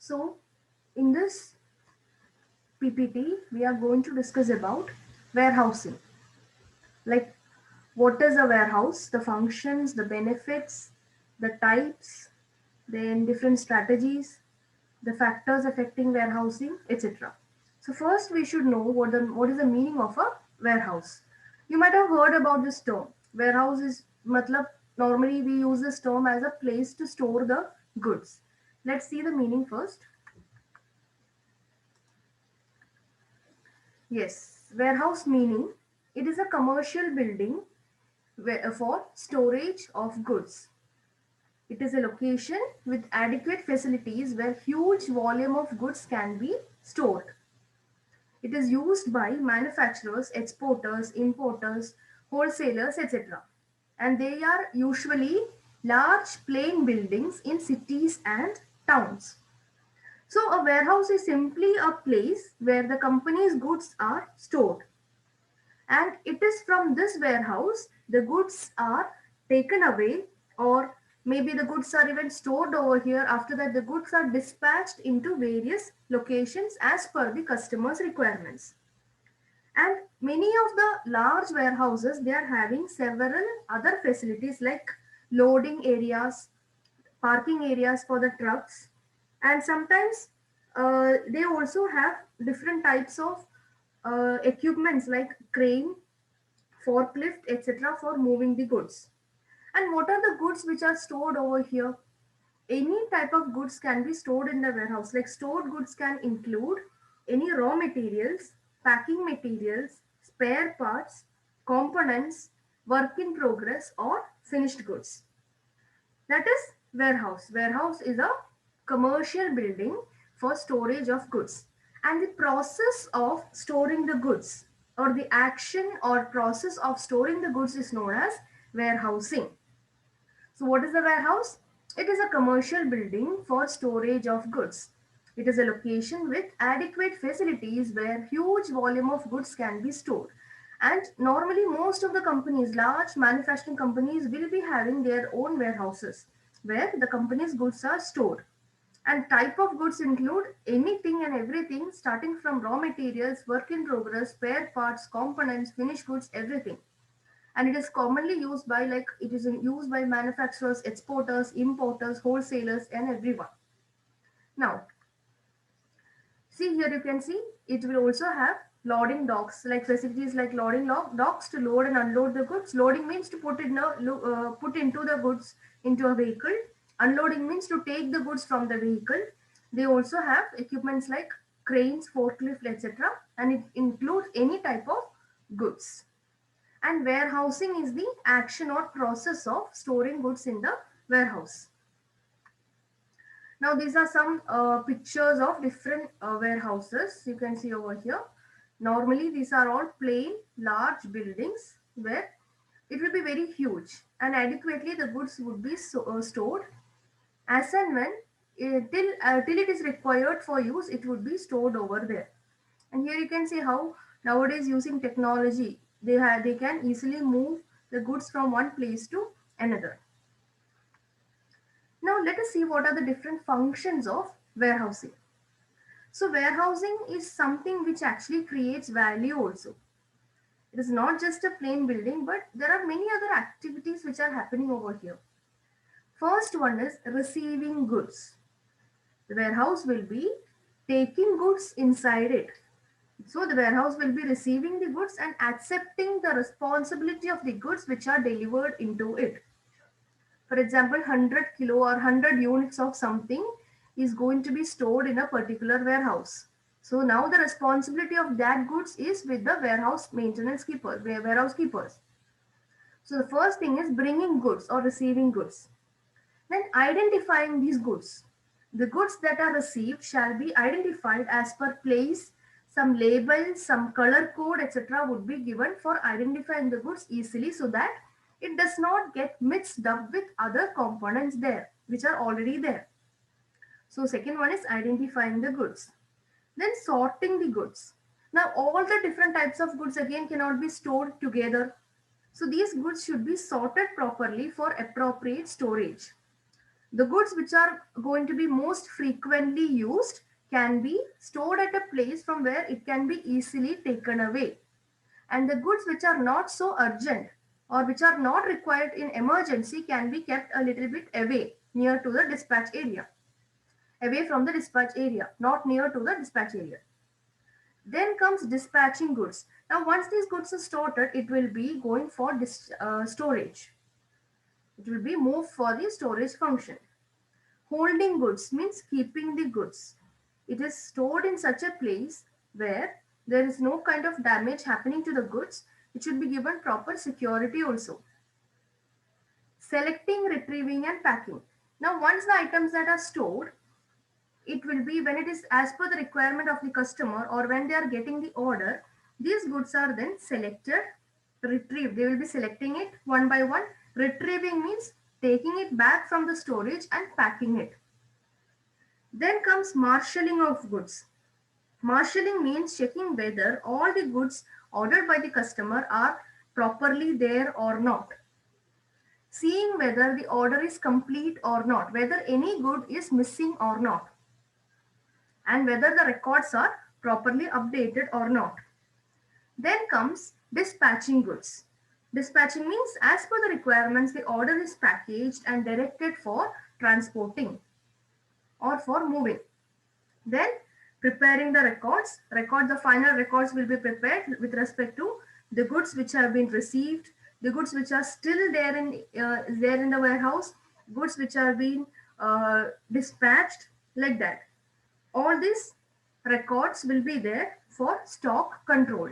So in this PPT, we are going to discuss about warehousing. Like what is a warehouse, the functions, the benefits, the types, then different strategies, the factors affecting warehousing, etc. So first we should know what is the meaning of a warehouse. You might have heard about this term. Warehouse is matlab normally we use this term as a place to store the goods. Let's see the meaning first. Yes, warehouse meaning it is a commercial building for storage of goods. It is a location with adequate facilities where huge volume of goods can be stored. It is used by manufacturers, exporters, importers, wholesalers, etc. And they are usually large plain buildings in cities and towns. So a warehouse is simply a place where the company's goods are stored. And it is from this warehouse the goods are taken away, or maybe the goods are even stored over here. After that the goods are dispatched into various locations as per the customer's requirements. And many of the large warehouses they are having several other facilities like loading areas, parking areas for the trucks, and sometimes they also have different types of equipments like crane, forklift, etc. for moving the goods. And what are the goods which are stored over here? Any type of goods can be stored in the warehouse. Like stored goods can include any raw materials, packing materials, spare parts, components, work in progress, or finished goods. That is warehouse. Warehouse is a commercial building for storage of goods. And the process of storing the goods, or the action or process of storing the goods, is known as warehousing. So what is a warehouse? It is a commercial building for storage of goods. It is a location with adequate facilities where huge volume of goods can be stored. And normally most of the companies, large manufacturing companies, will be having their own warehouses where the company's goods are stored. And type of goods include anything and everything starting from raw materials, work in progress, spare parts, components, finished goods, everything. And it is commonly used by it is used by manufacturers, exporters, importers, wholesalers, and everyone. Now see here, you can see it will also have loading docks, like facilities like loading docks to load and unload the goods. Loading means to put into the goods into a vehicle. Unloading means to take the goods from the vehicle. They also have equipments like cranes, forklift, etc. And it includes any type of goods. And warehousing is the action or process of storing goods in the warehouse. Now these are some pictures of different warehouses you can see over here. Normally these are all plain large buildings where it will be very huge and adequately the goods would be stored as and when till it is required for use, it would be stored over there. And here you can see how nowadays using technology they can easily move the goods from one place to another. Now let us see what are the different functions of warehousing. So warehousing is something which actually creates value also. It is not just a plain building, but there are many other activities which are happening over here. First one is receiving goods. The warehouse will be taking goods inside it. So the warehouse will be receiving the goods and accepting the responsibility of the goods which are delivered into it. For example, 100 kilo or 100 units of something is going to be stored in a particular warehouse. So now the responsibility of that goods is with the warehouse maintenance keeper, warehouse keepers. So the first thing is bringing goods or receiving goods. Then identifying these goods. The goods that are received shall be identified as per place. Some label, some color code, etc. would be given for identifying the goods easily so that it does not get mixed up with other components there, which are already there. So second one is identifying the goods. Then sorting the goods. Now all the different types of goods again cannot be stored together. So these goods should be sorted properly for appropriate storage. The goods which are going to be most frequently used can be stored at a place from where it can be easily taken away. And the goods which are not so urgent or which are not required in emergency can be kept a little bit away near to the dispatch area, away from the dispatch area, not near to the dispatch area. Then comes dispatching goods. Now, once these goods are stored, it will be going for storage. It will be moved for the storage function. Holding goods means keeping the goods. It is stored in such a place where there is no kind of damage happening to the goods. It should be given proper security also. Selecting, retrieving and packing. Now, once the items that are stored, it will be when it is as per the requirement of the customer or when they are getting the order, these goods are then selected, retrieved. They will be selecting it one by one. Retrieving means taking it back from the storage and packing it. Then comes marshalling of goods. Marshalling means checking whether all the goods ordered by the customer are properly there or not. Seeing whether the order is complete or not, whether any good is missing or not, and whether the records are properly updated or not. Then comes dispatching goods. Dispatching means as per the requirements, the order is packaged and directed for transporting or for moving. Then preparing the records. The final records will be prepared with respect to the goods which have been received, the goods which are still there in the warehouse, goods which are being dispatched, like that. All these records will be there for stock control.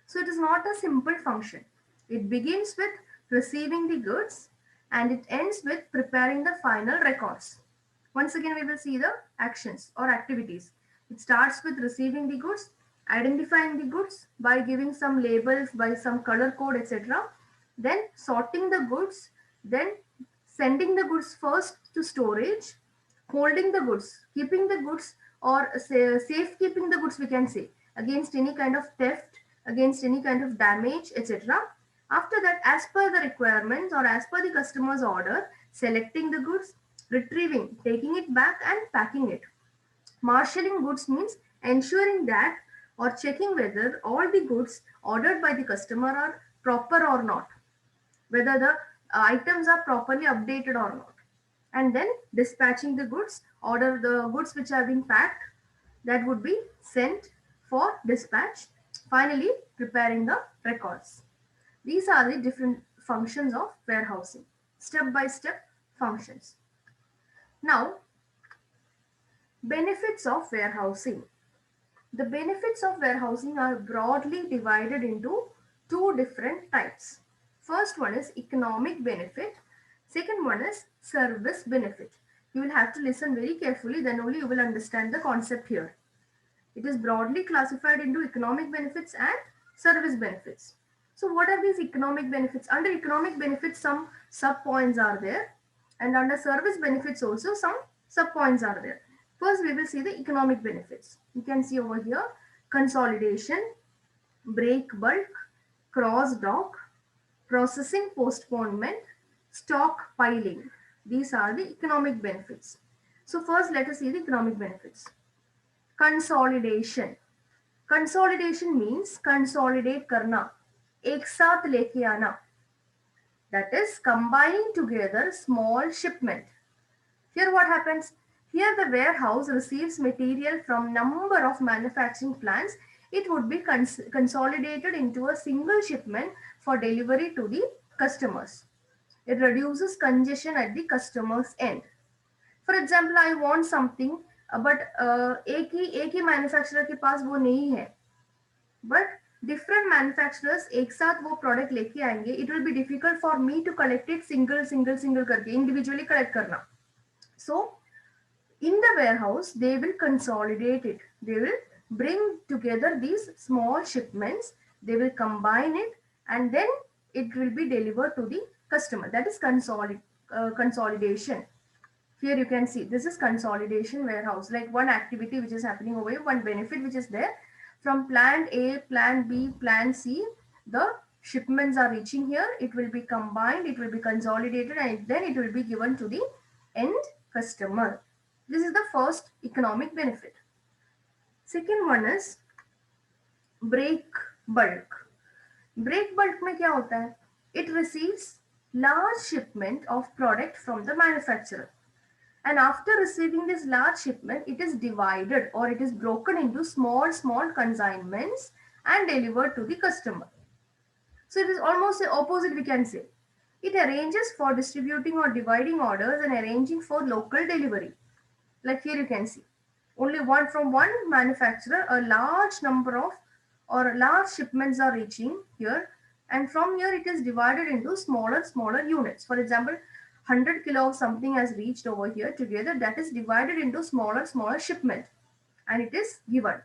So it is not a simple function. It begins with receiving the goods and it ends with preparing the final records. Once again, we will see the actions or activities. It starts with receiving the goods, identifying the goods by giving some labels, by some color code, etc. Then sorting the goods, then sending the goods first to storage, holding the goods, keeping the goods, or safekeeping the goods, we can say, against any kind of theft, against any kind of damage, etc. After that, as per the requirements or as per the customer's order, selecting the goods, retrieving, taking it back and packing it. Marshalling goods means ensuring that or checking whether all the goods ordered by the customer are proper or not, whether the items are properly updated or not. And then dispatching the goods, order the goods which are being packed, that would be sent for dispatch. Finally, preparing the records. These are the different functions of warehousing, step by step functions. Now, benefits of warehousing. The benefits of warehousing are broadly divided into two different types. First one is economic benefit. Second one is service benefit. You will have to listen very carefully, then only you will understand the concept here. It is broadly classified into economic benefits and service benefits. So what are these economic benefits? Under economic benefits, some sub points are there, and under service benefits also some sub points are there. First, we will see the economic benefits. You can see over here, consolidation, break bulk, cross dock, processing postponement, stock piling. These are the economic benefits. So first, let us see the economic benefits. Consolidation. Consolidation means consolidate karna, एक साथ लेके आना. That is combining together small shipment. Here what happens? Here the warehouse receives material from number of manufacturing plants. It would be consolidated into a single shipment for delivery to the customers. It reduces congestion at the customer's end. For example, I want something, but एक ही manufacturer के पास वो नहीं है. But different manufacturers एक साथ वो product लेके आएंगे. It will be difficult for me to collect it single करके, individually collect करना. So in the warehouse, they will consolidate it. They will bring together these small shipments. They will combine it and then it will be delivered to the customer. That is consolidation. Here you can see this is consolidation warehouse, like one activity which is happening over here, one benefit which is there. From plant A, plant B, plant C, the shipments are reaching here. It will be combined, it will be consolidated, and then it will be given to the end customer. This is the first economic benefit. Second one is break bulk. Break bulk में क्या होता है? It receives large shipment of product from the manufacturer. And after receiving this large shipment, it is divided or it is broken into small consignments and delivered to the customer. So it is almost the opposite, we can say. It arranges for distributing or dividing orders and arranging for local delivery. Like here you can see, only from one manufacturer, a large number of or large shipments are reaching here, and from here it is divided into smaller units. For example, 100 kilo of something has reached over here together, that is divided into smaller shipment, and it is given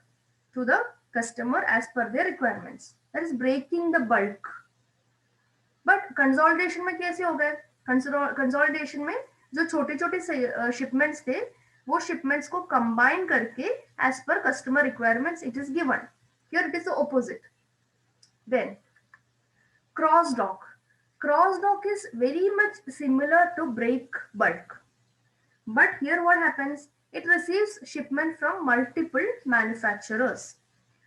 to the customer as per their requirements. That is breaking the bulk. But consolidation में कैसे हो गए? Consolidation में जो छोटे छोटे shipments थे वो शिपमेंट्स को कंबाइन करके एज पर customer requirements it is given. Here it is the opposite. Then cross dock. Cross dock is very much similar to break bulk, but here what happens? It receives shipment from multiple manufacturers.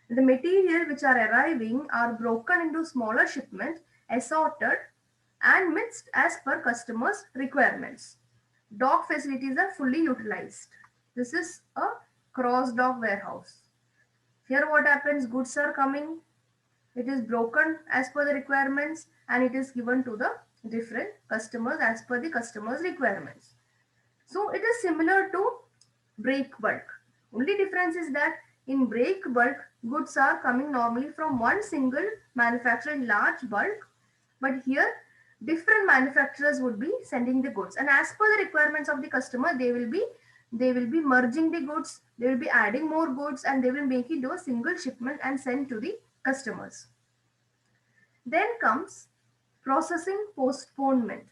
The material which are arriving are broken into smaller shipments, assorted and mixed as per customers' requirements. Dock facilities are fully utilized. This is a cross dock warehouse. Here what happens? Goods are coming, it is broken as per the requirements and it is given to the different customers as per the customer's requirements. So it is similar to break bulk. Only difference is that in break bulk, goods are coming normally from one single manufacturer in large bulk, but here different manufacturers would be sending the goods, and as per the requirements of the customer, they will be merging the goods, they will be adding more goods, and they will make it to a single shipment and send to the customers. Then comes processing postponement.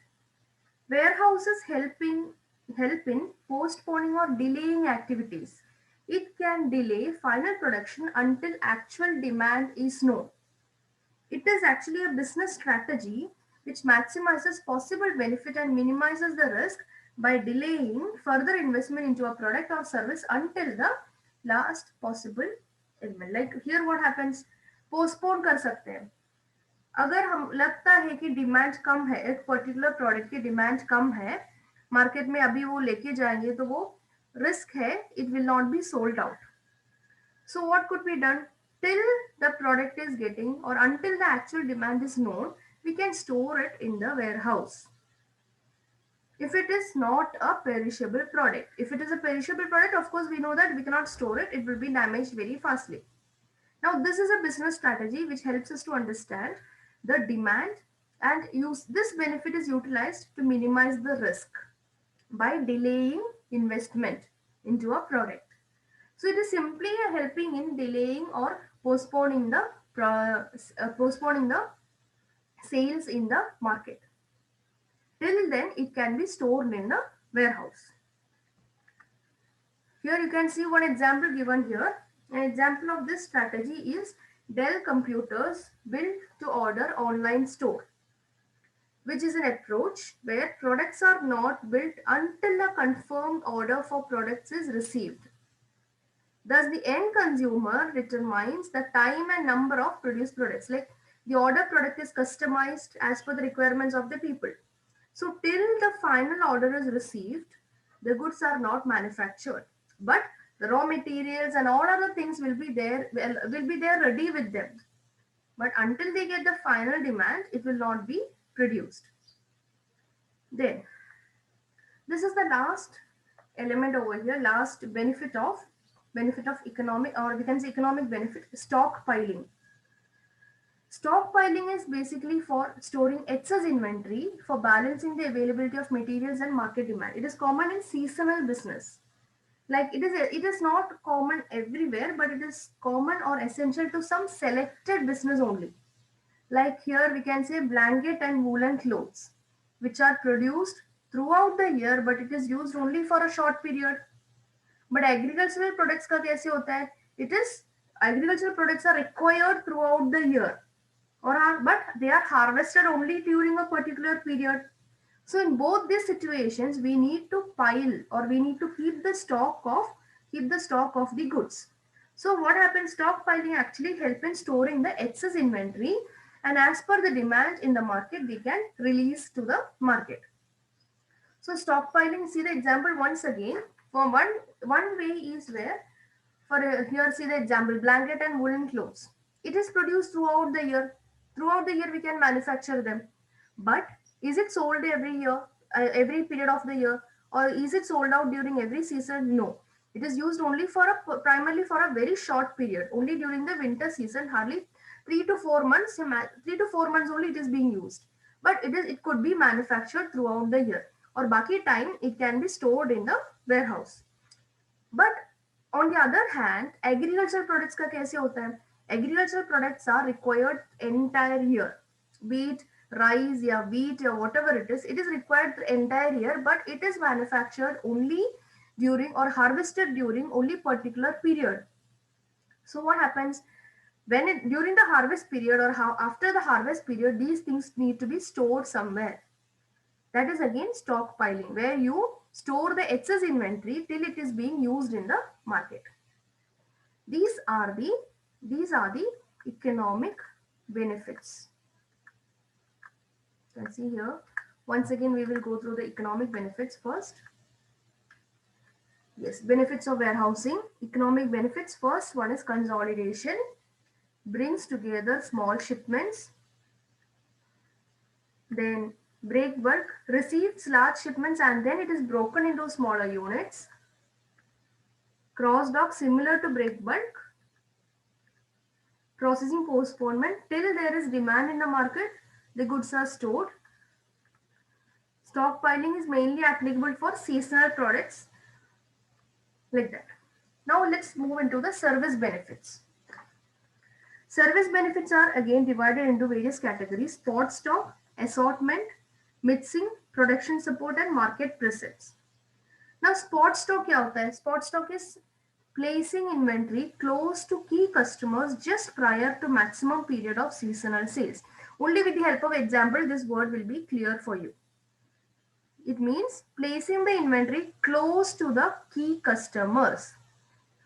Warehouses help in postponing or delaying activities. It can delay final production until actual demand is known. It is actually a business strategy which maximizes possible benefit and minimizes the risk by delaying further investment into a product or service until the last possible element. Like here what happens? Postpone कर सकते हैं. अगर हम लगता है कि demand कम है, एक पर्टिकुलर प्रोडक्ट की डिमांड कम है मार्केट में, अभी वो लेके जाएंगे तो वो रिस्क है, it will not be sold out. So what could be done? till the product is getting or until the actual demand is known, we can store it in the warehouse. If it is not a perishable product, if it is a perishable product, of course we know that we cannot store it, it will be damaged very fastly. Now this is a business strategy which helps us to understand the demand and use this benefit is utilized to minimize the risk by delaying investment into a product. So it is simply helping in delaying or postponing the sales in the market. Till then, it can be stored in the warehouse. Here you can see one example given here. An example of this strategy is Dell Computers built to order online store, which is an approach where products are not built until a confirmed order for products is received. Thus, the end consumer determines the time and number of produced products. Like the order product is customized as per the requirements of the people. So till the final order is received, the goods are not manufactured, but the raw materials and all other things will be there ready with them. But until they get the final demand, it will not be produced. Then, this is the last element over here, last benefit of economic, or we can say economic benefit, stockpiling. Stockpiling is basically for storing excess inventory for balancing the availability of materials and market demand. It is common in seasonal business. Like it is not common everywhere, but it is common or essential to some selected business only. Like here we can say blanket and woolen clothes, which are produced throughout the year, but it is used only for a short period. But agricultural products का कैसे होता है? It is agricultural products are required throughout the year, but they are harvested only during a particular period. So in both these situations, we need to pile or we need to keep the stock of the goods. So what happens? Stockpiling actually help in storing the excess inventory, and as per the demand in the market, we can release to the market. So stockpiling, see the example once again. For one way is where, for here see the example, blanket and woolen clothes. It is produced throughout the year. Throughout the year we can manufacture them. But is it sold every year, every period of the year, or is it sold out during every season? No. It is used only for a primarily for a very short period. Only during the winter season, hardly 3 to 4 months. 3 to 4 months only it is being used. But it could be manufactured throughout the year. Or baki time it can be stored in the warehouse. But on the other hand, agricultural products का कैसे होता है? Agricultural products are required entire year. Be it rice या wheat or whatever it is required the entire year, but it is manufactured only during or harvested during only particular period. So what happens when it during the harvest period or how after the harvest period, these things need to be stored somewhere. That is again stockpiling, where you store the excess inventory till it is being used in the market. These are the economic benefits. You can see here. Once again, we will go through the economic benefits first. Yes, benefits of warehousing. Economic benefits first one is consolidation, brings together small shipments. Then break bulk, receives large shipments and then it is broken into smaller units. Cross dock, similar to break bulk. Processing postponement, till there is demand in the market, the goods are stored. Stockpiling is mainly applicable for seasonal products, like that. Now let's move into the service benefits. Service benefits are again divided into various categories: spot stock, assortment, mixing, production support and market presence. Now spot stock क्या होता है? Spot stock is placing inventory close to key customers just prior to maximum period of seasonal sales. Only with the help of example, this word will be clear for you. It means placing the inventory close to the key customers.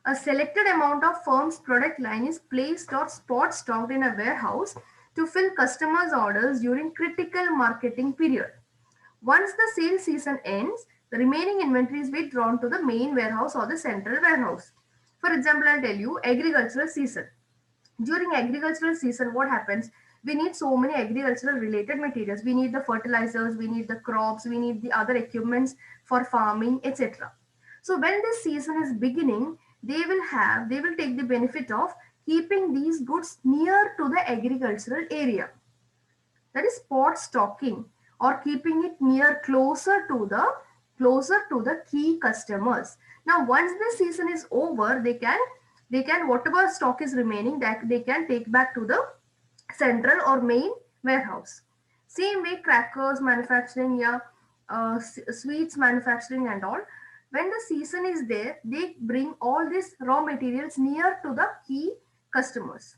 A selected amount of firm's product line is placed or spot stocked in a warehouse to fill customers' orders during critical marketing period. Once the sales season ends, the remaining inventory is withdrawn to the main warehouse or the central warehouse. For example, I'll tell you agricultural season. During agricultural season, what happens? We need so many agricultural related materials. We need the fertilizers, we need the crops, we need the other equipments for farming, etc. So when this season is beginning, they will take the benefit of keeping these goods near to the agricultural area. That is spot stocking, or keeping it near closer to the key customers. Now once the season is over, they can whatever stock is remaining, that they can take back to the central or main warehouse. Same way crackers manufacturing, yeah, sweets manufacturing and all, when the season is there, they bring all these raw materials near to the key customers.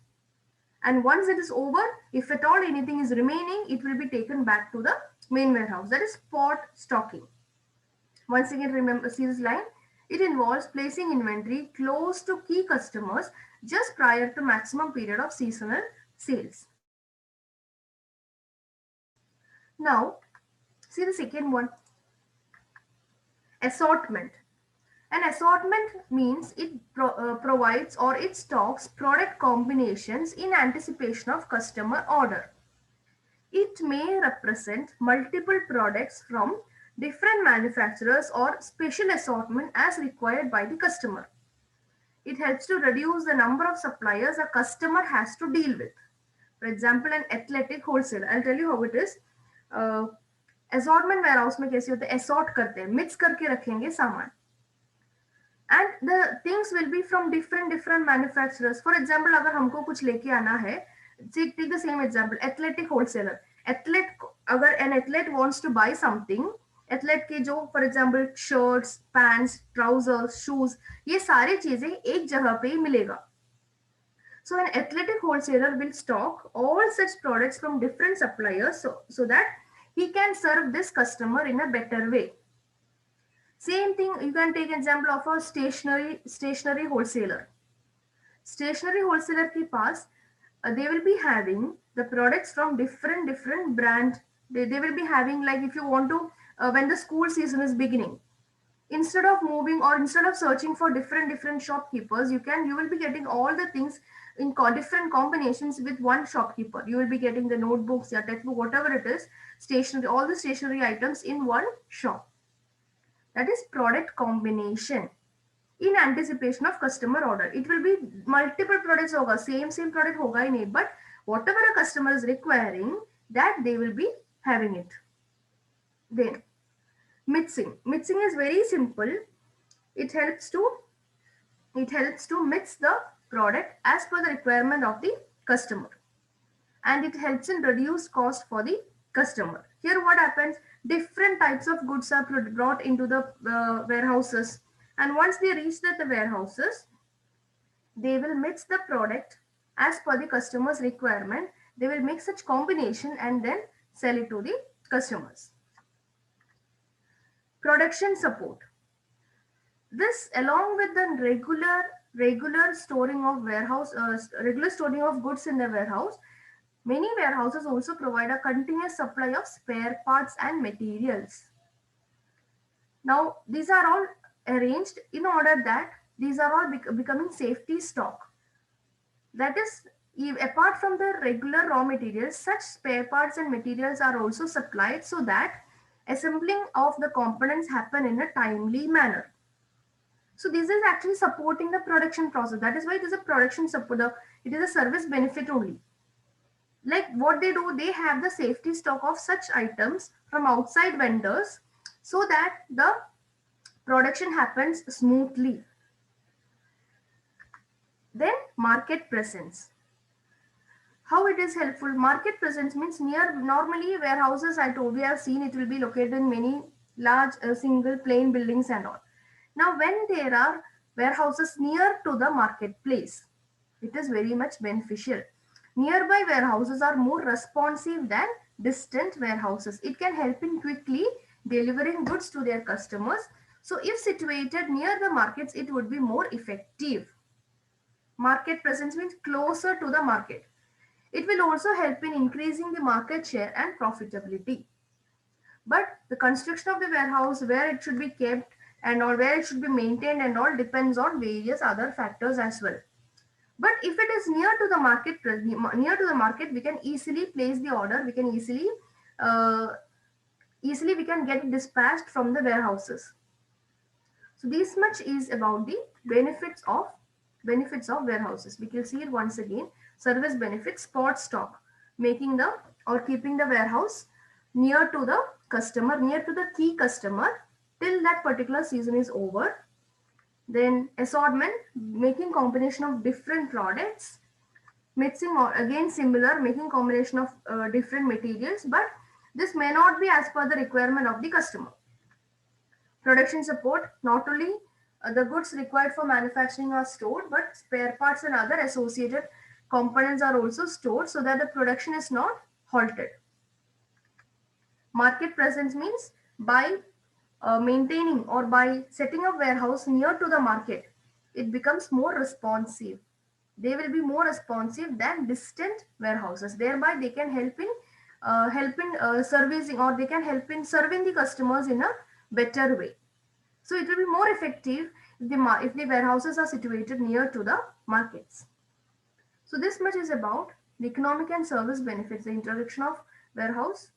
And once it is over, if at all anything is remaining, it will be taken back to the main warehouse. That is spot stocking. Once again, remember, see this line. It involves placing inventory close to key customers just prior to maximum period of seasonal sales. Now, see the second one, assortment. An assortment means it provides or it stocks product combinations in anticipation of customer order. It may represent multiple products from different manufacturers or special assortment as required by the customer. It helps to reduce the number of suppliers a customer has to deal with. For example, an athletic wholesaler. I'll tell you how it is. Assortment warehouse में कैसे होते हैं? Assort करते हैं, mix करके रखेंगे सामान. And the things will be from different manufacturers. For example, अगर हमको कुछ लेके आना है, take the same example, athletic wholesaler. अगर an athlete wants to buy something, athlete के जो for example shirts, pants, trousers, shoes, ये सारी चीजें एक जगह पे ही मिलेगा. So an athletic wholesaler will stock all such products from different suppliers so that he can serve this customer in a better way. Same thing, you can take example of a stationery wholesaler. Stationery wholesaler के पास they will be having the products from different brand. They will be having, like, if you want to when the school season is beginning, instead of moving or instead of searching for different shopkeepers, you will be getting all the things in different combinations with one shopkeeper. You will be getting the notebooks, your textbook, whatever it is, stationery, all the stationery items in one shop. That is product combination in anticipation of customer order. It will be multiple products hoga, same product hoga hi nahi, but whatever a customer is requiring, that they will be having it. Then mixing is very simple. It helps to mix the product as per the requirement of the customer, and it helps in reduce cost for the customer. Here what happens, different types of goods are brought into the warehouses, and once they reach the warehouses, they will mix the product as per the customer's requirement. They will make such combination and then sell it to the customers. Production support. This, along with the regular storing of regular storing of goods in the warehouse, many warehouses also provide a continuous supply of spare parts and materials. Now, these are all arranged in order that these are all becoming safety stock. That is, apart from the regular raw materials, such spare parts and materials are also supplied so that assembling of the components happen in a timely manner. So this is actually supporting the production process. That is why it is a production support. It is a service benefit only. Like what they do, they have the safety stock of such items from outside vendors so that the production happens smoothly. Then market presence. How it is helpful? Market presence means normally warehouses, I told we have seen, it will be located in many large single plain buildings and all. Now when there are warehouses near to the marketplace, it is very much beneficial. Nearby warehouses are more responsive than distant warehouses. It can help in quickly delivering goods to their customers. So if situated near the markets, it would be more effective. Market presence means closer to the market. It will also help in increasing the market share and profitability. But the construction of the warehouse, where it should be kept and or where it should be maintained and all, depends on various other factors as well. But if it is near to the market, we can easily place the order. We can easily we can get it dispatched from the warehouses. So this much is about the benefits of warehouses. We can see it once again. Service benefits: spot stock, making the or keeping the warehouse near to the customer, near to the key customer till that particular season is over. Then assortment, making combination of different products. Mixing, or again similar, making combination of different materials, but this may not be as per the requirement of the customer. Production support, not only the goods required for manufacturing are stored, but spare parts and other associated components are also stored so that the production is not halted. Market presence means by maintaining or by setting up warehouse near to the market, it becomes more responsive. They will be more responsive than distant warehouses. Thereby, they can help in servicing, or they can help in serving the customers in a better way. So it will be more effective if the warehouses are situated near to the markets. So this much is about the economic and service benefits, the introduction of warehouse,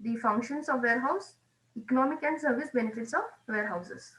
the functions of warehouse, economic and service benefits of warehouses.